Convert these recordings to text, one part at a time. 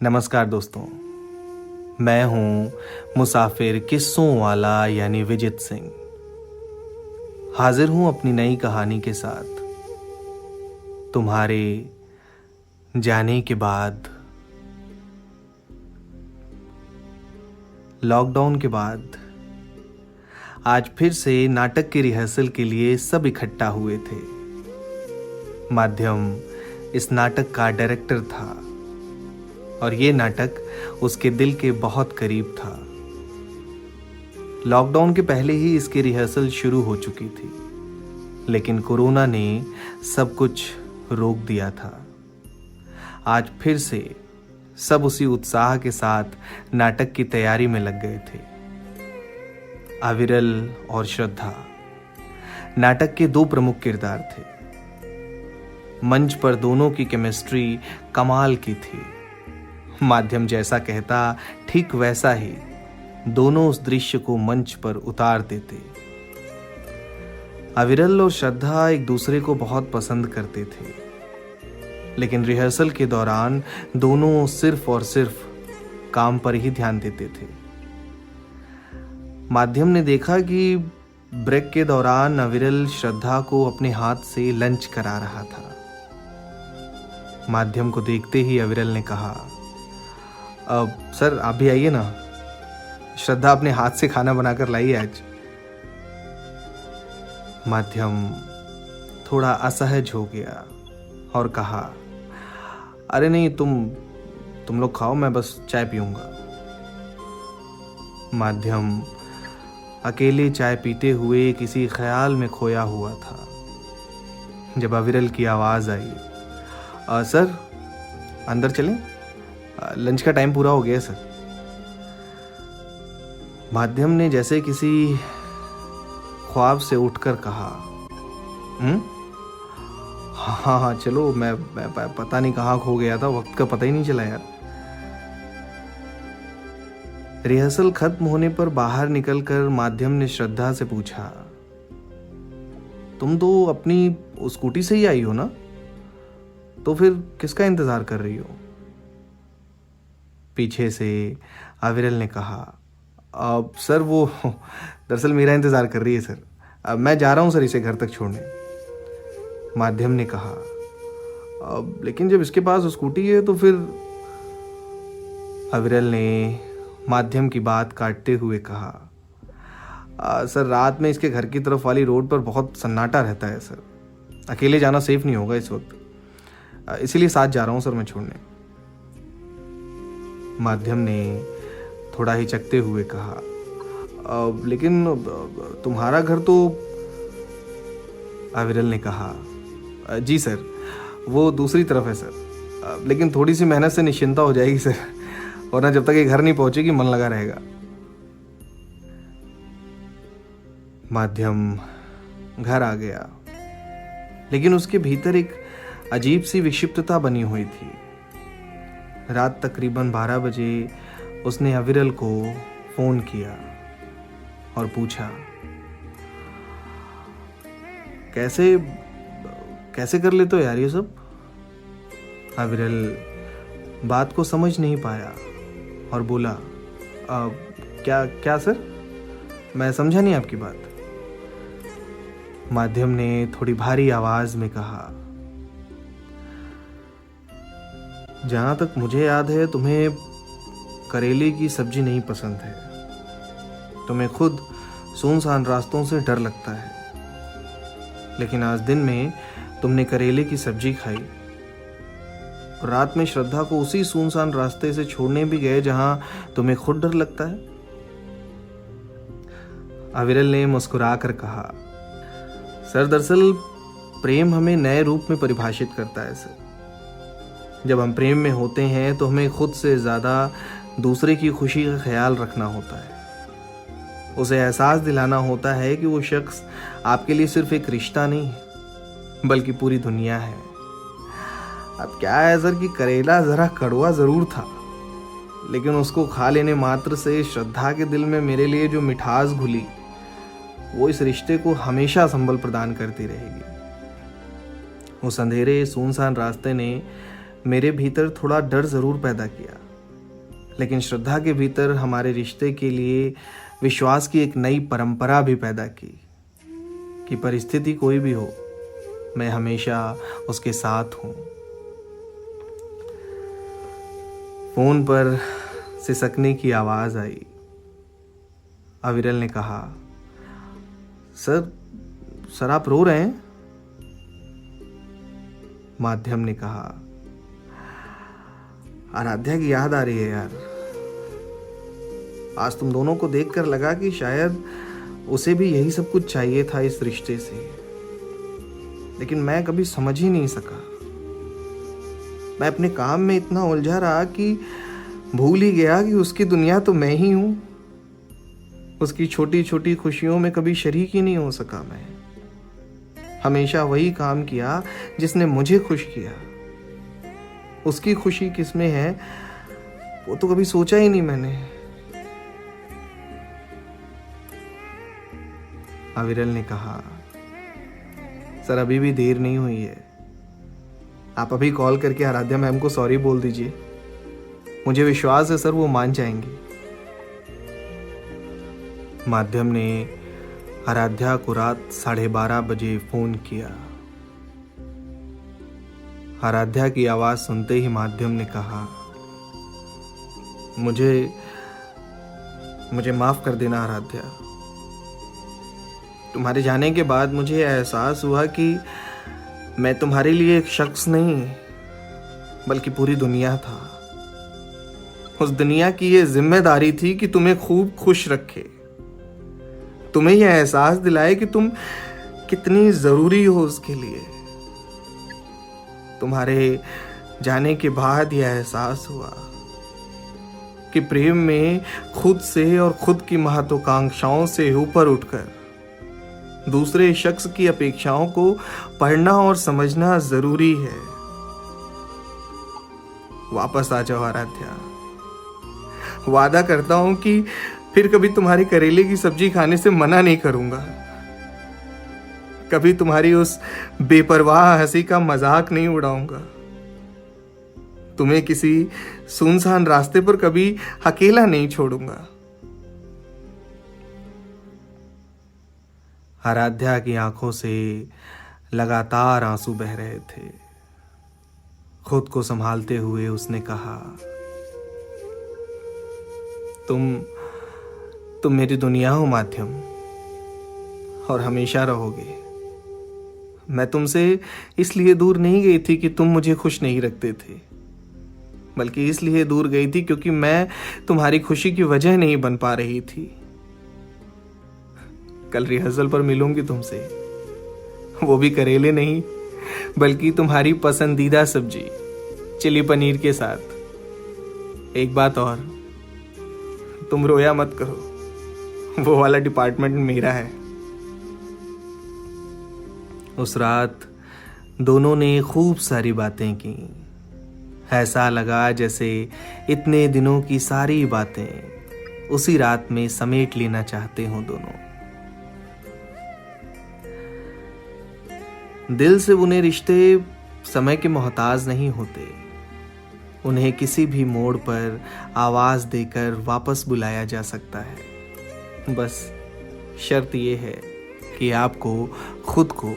नमस्कार दोस्तों, मैं हूं मुसाफिर किस्सों वाला यानी विजित सिंह। हाजिर हूं अपनी नई कहानी के साथ। तुम्हारे जाने के बाद, लॉकडाउन के बाद आज फिर से नाटक की रिहर्सल के लिए सब इकट्ठा हुए थे। माध्यम इस नाटक का डायरेक्टर था और ये नाटक उसके दिल के बहुत करीब था। लॉकडाउन के पहले ही इसकी रिहर्सल शुरू हो चुकी थी, लेकिन कोरोना ने सब कुछ रोक दिया था। आज फिर से सब उसी उत्साह के साथ नाटक की तैयारी में लग गए थे। अविरल और श्रद्धा नाटक के दो प्रमुख किरदार थे। मंच पर दोनों की केमिस्ट्री कमाल की थी। माध्यम जैसा कहता ठीक वैसा ही दोनों उस दृश्य को मंच पर उतार देते। अविरल और श्रद्धा एक दूसरे को बहुत पसंद करते थे, लेकिन रिहर्सल के दौरान दोनों सिर्फ और सिर्फ काम पर ही ध्यान देते थे। माध्यम ने देखा कि ब्रेक के दौरान अविरल श्रद्धा को अपने हाथ से लंच करा रहा था। माध्यम को देखते ही अविरल ने कहा, सर आप भी आइए ना, श्रद्धा अपने हाथ से खाना बनाकर लाई है आज। माध्यम थोड़ा असहज हो गया और कहा, अरे नहीं, तुम लोग खाओ, मैं बस चाय पीऊंगा। माध्यम अकेले चाय पीते हुए किसी ख्याल में खोया हुआ था जब अविरल की आवाज आई, सर अंदर चलें, लंच का टाइम पूरा हो गया सर। माध्यम ने जैसे किसी ख्वाब से उठकर कहा, हाँ चलो, मैं पता नहीं कहाँ खो गया था, वक्त का पता ही नहीं चला यार। रिहर्सल खत्म होने पर बाहर निकलकर माध्यम ने श्रद्धा से पूछा, तुम तो अपनी स्कूटी से ही आई हो ना, तो फिर किसका इंतजार कर रही हो? पीछे से अविरल ने कहा, सर वो दरअसल मेरा इंतजार कर रही है सर, मैं जा रहा हूं सर इसे घर तक छोड़ने। माध्यम ने कहा, लेकिन जब इसके पास स्कूटी है तो फिर। अविरल ने माध्यम की बात काटते हुए कहा, सर रात में इसके घर की तरफ वाली रोड पर बहुत सन्नाटा रहता है सर, अकेले जाना सेफ नहीं होगा इस वक्त, इसीलिए साथ जा रहा हूं सर मैं छोड़ने। माध्यम ने थोड़ा हिचकते हुए कहा, लेकिन तुम्हारा घर तो। अविरल ने कहा, जी सर वो दूसरी तरफ है सर, लेकिन थोड़ी सी मेहनत से निश्चिंता हो जाएगी सर, वरना जब तक ये घर नहीं पहुंचेगी मन लगा रहेगा। माध्यम घर आ गया, लेकिन उसके भीतर एक अजीब सी विक्षिप्तता बनी हुई थी। रात तकरीबन 12 बजे उसने अविरल को फोन किया और पूछा, कैसे कर लेते हो यार ये सब? अविरल बात को समझ नहीं पाया और बोला, क्या सर, मैं समझा नहीं आपकी बात। माध्यम ने थोड़ी भारी आवाज में कहा, जहां तक मुझे याद है तुम्हें करेले की सब्जी नहीं पसंद है, तुम्हें खुद सुनसान रास्तों से डर लगता है, लेकिन आज दिन में तुमने करेले की सब्जी खाई और रात में श्रद्धा को उसी सुनसान रास्ते से छोड़ने भी गए जहां तुम्हें खुद डर लगता है। अविरल ने मुस्कुराकर कहा, सर दरअसल प्रेम हमें नए रूप में परिभाषित करता है सर। जब हम प्रेम में होते हैं तो हमें खुद से ज़्यादा दूसरे की खुशी का ख्याल रखना होता है, उसे एहसास दिलाना होता है कि वो शख्स आपके लिए सिर्फ एक रिश्ता नहीं बल्कि पूरी दुनिया है। अब क्या है सर कि करेला ज़रा कड़वा ज़रूर था, लेकिन उसको खा लेने मात्र से श्रद्धा के दिल में मेरे लिए जो मिठास घुली वो इस रिश्ते को हमेशा संबल प्रदान करती रहेगी। उस अंधेरे सुनसान रास्ते ने मेरे भीतर थोड़ा डर ज़रूर पैदा किया, लेकिन श्रद्धा के भीतर हमारे रिश्ते के लिए विश्वास की एक नई परंपरा भी पैदा की कि परिस्थिति कोई भी हो, मैं हमेशा उसके साथ हूँ। फोन पर सिसकने की आवाज आई। अविरल ने कहा, सर आप रो रहे हैं? माध्यम ने कहा, आराध्या की याद आ रही है यार। आज तुम दोनों को देखकर लगा कि शायद उसे भी यही सब कुछ चाहिए था इस रिश्ते से, लेकिन मैं कभी समझ ही नहीं सका। मैं अपने काम में इतना उलझा रहा कि भूल ही गया कि उसकी दुनिया तो मैं ही हूं। उसकी छोटी छोटी खुशियों में कभी शरीक ही नहीं हो सका। मैं हमेशा वही काम किया जिसने मुझे खुश किया। उसकी खुशी किसमें है वो तो कभी सोचा ही नहीं मैंने। अविरल ने कहा, सर अभी भी देर नहीं हुई है, आप अभी कॉल करके आराध्या मैम को सॉरी बोल दीजिए। मुझे विश्वास है सर वो मान जाएंगी। माध्यम ने आराध्या को रात 12:30 बजे फोन किया। आराध्या की आवाज सुनते ही माध्यम ने कहा, मुझे माफ कर देना आराध्या। तुम्हारे जाने के बाद मुझे एहसास हुआ कि मैं तुम्हारे लिए एक शख्स नहीं बल्कि पूरी दुनिया था। उस दुनिया की ये जिम्मेदारी थी कि तुम्हें खूब खुश रखे, तुम्हें यह एहसास दिलाए कि तुम कितनी जरूरी हो उसके लिए। तुम्हारे जाने के बाद यह एहसास हुआ कि प्रेम में खुद से और खुद की महत्वाकांक्षाओं से ऊपर उठकर दूसरे शख्स की अपेक्षाओं को पढ़ना और समझना जरूरी है। वापस आ जाओ आराध्या। वादा करता हूं कि फिर कभी तुम्हारे करेले की सब्जी खाने से मना नहीं करूंगा। कभी तुम्हारी उस बेपरवाह हंसी का मजाक नहीं उड़ाऊंगा। तुम्हें किसी सुनसान रास्ते पर कभी अकेला नहीं छोड़ूंगा। आराध्या की आंखों से लगातार आंसू बह रहे थे। खुद को संभालते हुए उसने कहा, तुम मेरी दुनिया हो माध्यम, और हमेशा रहोगे। मैं तुमसे इसलिए दूर नहीं गई थी कि तुम मुझे खुश नहीं रखते थे, बल्कि इसलिए दूर गई थी क्योंकि मैं तुम्हारी खुशी की वजह नहीं बन पा रही थी। कल रिहर्सल पर मिलूंगी तुमसे, वो भी करेले नहीं बल्कि तुम्हारी पसंदीदा सब्जी चिली पनीर के साथ। एक बात और, तुम रोया मत करो, वो वाला डिपार्टमेंट मेरा है। उस रात दोनों ने खूब सारी बातें की। ऐसा लगा जैसे इतने दिनों की सारी बातें उसी रात में समेट लेना चाहते हो दोनों। दिल से बुने रिश्ते समय के मोहताज नहीं होते। उन्हें किसी भी मोड़ पर आवाज देकर वापस बुलाया जा सकता है। बस शर्त यह है कि आपको खुद को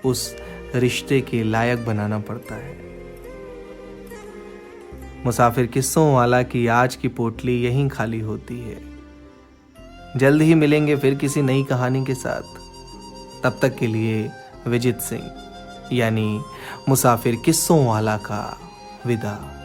उस रिश्ते के लायक बनाना पड़ता है। मुसाफिर किस्सों वाला की आज की पोटली यहीं खाली होती है। जल्द ही मिलेंगे फिर किसी नई कहानी के साथ। तब तक के लिए विजित सिंह यानी मुसाफिर किस्सों वाला का विदा।